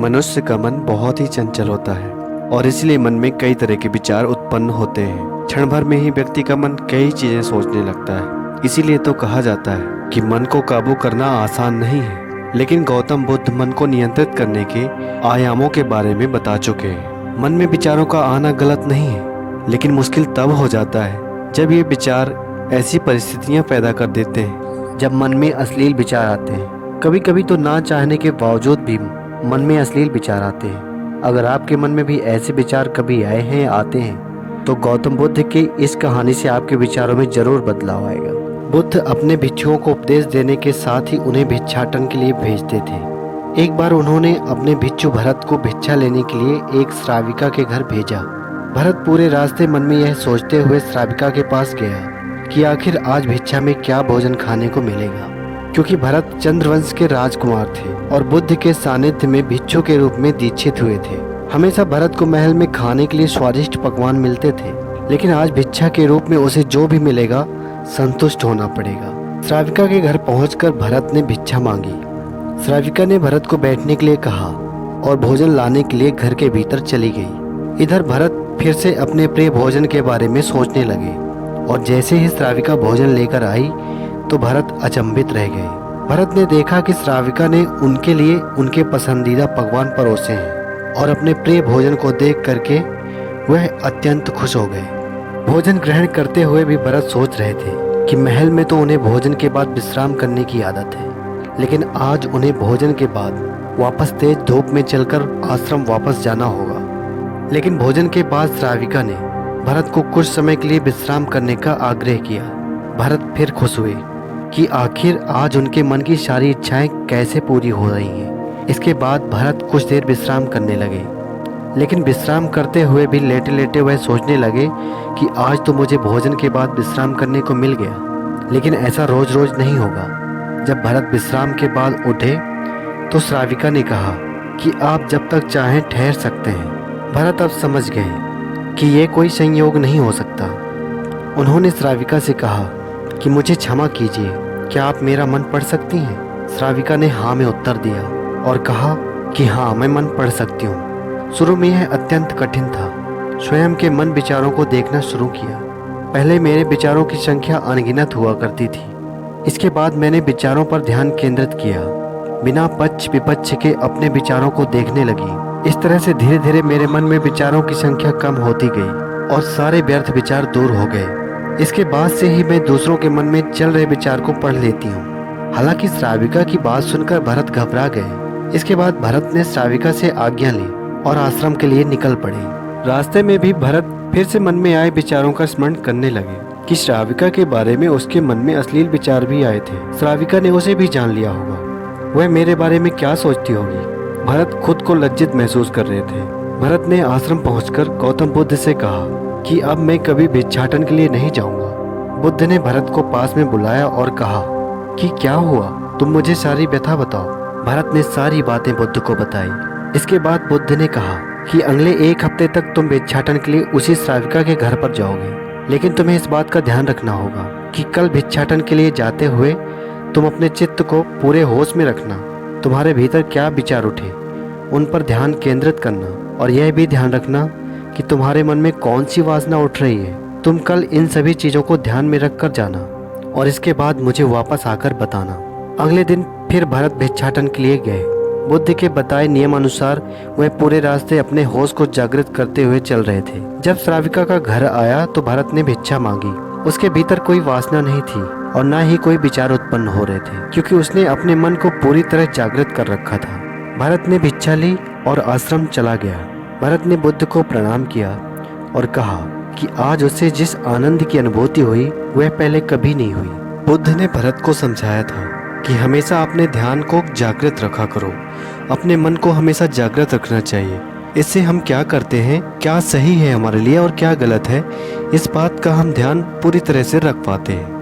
मनुष्य का मन बहुत ही चंचल होता है और इसलिए मन में कई तरह के विचार उत्पन्न होते हैं। क्षण भर में ही व्यक्ति का मन कई चीजें सोचने लगता है। इसीलिए तो कहा जाता है कि मन को काबू करना आसान नहीं है, लेकिन गौतम बुद्ध मन को नियंत्रित करने के आयामों के बारे में बता चुके हैं। मन में विचारों का आना गलत नहीं है, लेकिन मुश्किल तब हो जाता है जब ये विचार ऐसी परिस्थितियां पैदा कर देते हैं जब मन में अश्लील विचार आते हैं। कभी कभी तो ना चाहने के बावजूद भी मन में अश्लील विचार आते हैं। अगर आपके मन में भी ऐसे विचार कभी आए हैं या आते हैं तो गौतम बुद्ध की इस कहानी से आपके विचारों में जरूर बदलाव आएगा। बुद्ध अपने भिक्षुओं को उपदेश देने के साथ ही उन्हें भिक्षाटन के लिए भेजते थे। एक बार उन्होंने अपने भिक्षु भरत को भिक्षा लेने के लिए एक श्राविका के घर भेजा। भरत पूरे रास्ते मन में यह सोचते हुए श्राविका के पास गया कि आखिर आज भिक्षा में क्या भोजन खाने को मिलेगा, क्योंकि भरत चंद्रवंश के राजकुमार थे और बुद्ध के सानिध्य में भिक्षु के रूप में दीक्षित हुए थे। हमेशा भरत को महल में खाने के लिए स्वादिष्ट पकवान मिलते थे, लेकिन आज भिक्षा के रूप में उसे जो भी मिलेगा संतुष्ट होना पड़ेगा। श्राविका के घर पहुंचकर भरत ने भिक्षा मांगी। श्राविका ने भरत को बैठने के लिए कहा और भोजन लाने के लिए घर के भीतर चली गई। इधर भरत फिर से अपने प्रिय भोजन के बारे में सोचने लगे और जैसे ही श्राविका भोजन लेकर आई तो भरत अचंभित रह गए। भरत ने देखा कि श्राविका ने उनके लिए उनके पसंदीदा पकवान परोसे हैं और अपने प्रिय भोजन को देख करके वह अत्यंत खुश हो गए। भोजन ग्रहण करते हुए भी भरत सोच रहे थे कि महल में तो उन्हें भोजन के बाद विश्राम करने की आदत है, लेकिन आज उन्हें भोजन के बाद वापस तेज धूप में चलकर आश्रम वापस जाना होगा। लेकिन भोजन के बाद श्राविका ने भरत को कुछ समय के लिए विश्राम करने का आग्रह किया। भरत फिर खुश हुए कि आखिर आज उनके मन की सारी इच्छाएं कैसे पूरी हो रही हैं। इसके बाद भरत कुछ देर विश्राम करने लगे, लेकिन विश्राम करते हुए भी लेटे लेटे वह सोचने लगे कि आज तो मुझे भोजन के बाद विश्राम करने को मिल गया, लेकिन ऐसा रोज रोज नहीं होगा। जब भरत विश्राम के बाद उठे तो श्राविका ने कहा कि आप जब तक चाहें ठहर सकते हैं। भरत अब समझ गए कि ये कोई संयोग नहीं हो सकता। उन्होंने श्राविका से कहा कि मुझे क्षमा कीजिए, क्या आप मेरा मन पढ़ सकती हैं? श्राविका ने हाँ में उत्तर दिया और कहा कि हाँ, मैं मन पढ़ सकती हूँ। शुरू में यह अत्यंत कठिन था। स्वयं के मन विचारों को देखना शुरू किया। पहले मेरे विचारों की संख्या अनगिनत हुआ करती थी। इसके बाद मैंने विचारों पर ध्यान केंद्रित किया, बिना पक्ष विपक्ष के अपने विचारों को देखने लगी। इस तरह से धीरे धीरे मेरे मन में विचारों की संख्या कम होती गई और सारे व्यर्थ विचार दूर हो गए। इसके बाद से ही मैं दूसरों के मन में चल रहे विचार को पढ़ लेती हूँ। हालांकि श्राविका की बात सुनकर भरत घबरा गए। इसके बाद भरत ने श्राविका से आज्ञा ली और आश्रम के लिए निकल पड़े। रास्ते में भी भरत फिर से मन में आए विचारों का स्मरण करने लगे कि श्राविका के बारे में उसके मन में अश्लील विचार भी आए थे। श्राविका ने उसे भी जान लिया होगा, वह मेरे बारे में क्या सोचती होगी। भरत खुद को लज्जित महसूस कर रहे थे। भरत ने आश्रम पहुंचकर गौतम बुद्ध से कहा कि अब मैं कभी भिक्षाटन के लिए नहीं जाऊंगा। बुद्ध ने भरत को पास में बुलाया और कहा कि क्या हुआ, तुम मुझे सारी व्यथा बताओ। भरत ने सारी बातें बुद्ध को बताई। इसके बाद बुद्ध ने कहा कि अगले एक हफ्ते तक तुम भिक्षाटन के लिए उसी श्राविका के घर पर जाओगे, लेकिन तुम्हें इस बात का ध्यान रखना होगा कि कल भिक्षाटन के लिए जाते हुए तुम अपने चित्त को पूरे होश में रखना। तुम्हारे भीतर क्या विचार उठे उन पर ध्यान केंद्रित करना, और यह भी ध्यान रखना कि तुम्हारे मन में कौन सी वासना उठ रही है। तुम कल इन सभी चीज़ों को ध्यान में रख कर जाना और इसके बाद मुझे वापस आकर बताना। अगले दिन फिर भरत भिक्षाटन के लिए गए। बुद्ध के बताए नियम अनुसार वह पूरे रास्ते अपने होश को जागृत करते हुए चल रहे थे। जब श्राविका का घर आया तो भरत ने भिक्षा मांगी। उसके भीतर कोई वासना नहीं थी और न ही कोई विचार उत्पन्न हो रहे थे, क्योंकि उसने अपने मन को पूरी तरह जागृत कर रखा था। भरत ने भिक्षा ली और आश्रम चला गया। भरत ने बुद्ध को प्रणाम किया और कहा कि आज उसे जिस आनंद की अनुभूति हुई वह पहले कभी नहीं हुई। बुद्ध ने भरत को समझाया था कि हमेशा अपने ध्यान को जागृत रखा करो। अपने मन को हमेशा जागृत रखना चाहिए। इससे हम क्या करते हैं, क्या सही है हमारे लिए और क्या गलत है, इस बात का हम ध्यान पूरी तरह से रख पाते हैं।